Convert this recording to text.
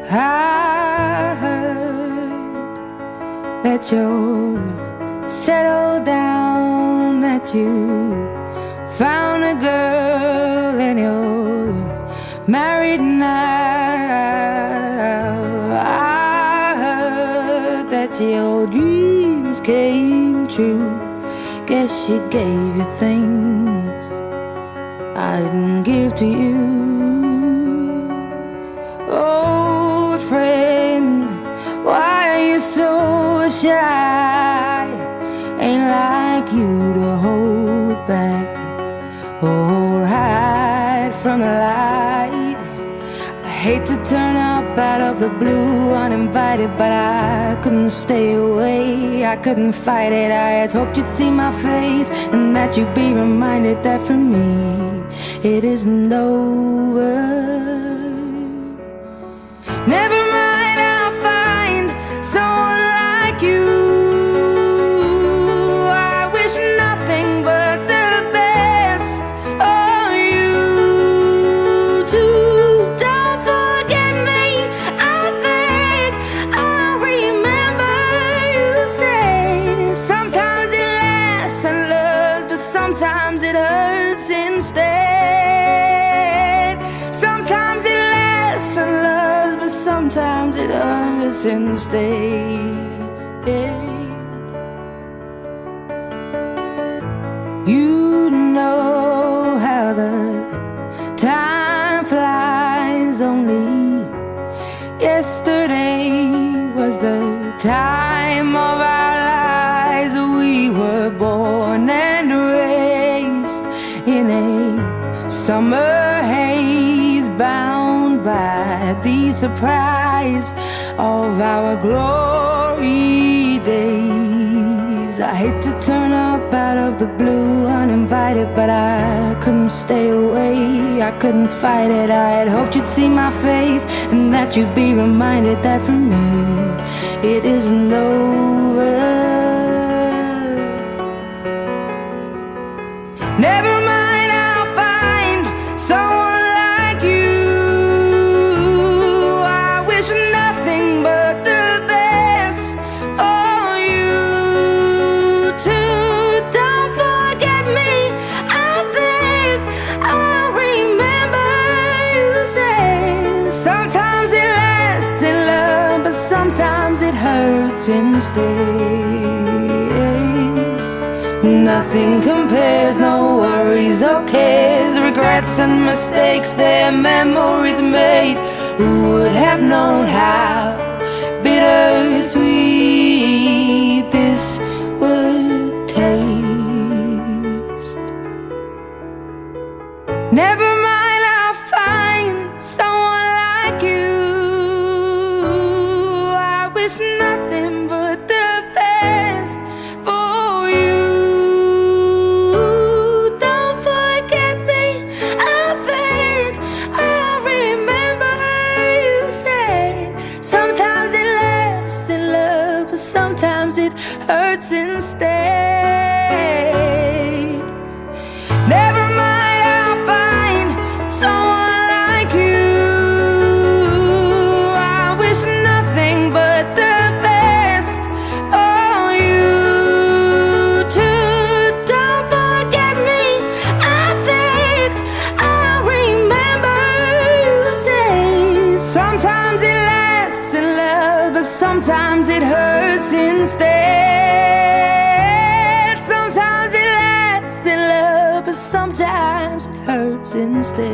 I heard that you're settled down, that you found a girl and you're married now. I heard that your dreams came true. Guess she gave you things I didn't give to you. Old friend, why are you so shy? Ain't like you to hold back or hide from the light. I hate to turn up out of the blue uninvited, but I couldn't stay away, I couldn't fight it. I had hoped you'd see my face and that you'd be reminded that for me it isn't over. Never mind, I'll find someone like you. I wish nothing but the best for you too. Don't forget me, I beg. I'll remember you say sometimes it lasts and loves, but sometimes it hurts instead. Sometimes it lasts and loves, but sometimes it hurts instead. You know how the time flies. Only yesterday was the time of our lives. We were born and raised in a summer haze, bound by the surprise of our glory days. I hate to turn up out of the blue uninvited, but I couldn't stay away, I couldn't fight it. I had hoped you'd see my face and that you'd be reminded that for me it isn't over. Never mind, I'll find someone like you. I wish nothing but the best for you too. Don't forget me, I beg. I'll remember you say sometimes it lasts in love, but sometimes it hurts instead. Nothing compares, no worries or cares, regrets and mistakes, their memories made. Who would have known how bittersweet this would taste? Never mind, I'll find someone like you. I wish nothing but the best for you. Don't forget me, I beg. I'll remember you said sometimes it lasts in love, but sometimes it hurts instead. Never mind, I'll find someone like you. I wish nothing but the best for you too. Don't forget me, I beg. I'll remember you say sometimes it lasts in love, but sometimes it hurts instead. Sometimes it lasts in love, but sometimes it hurts instead.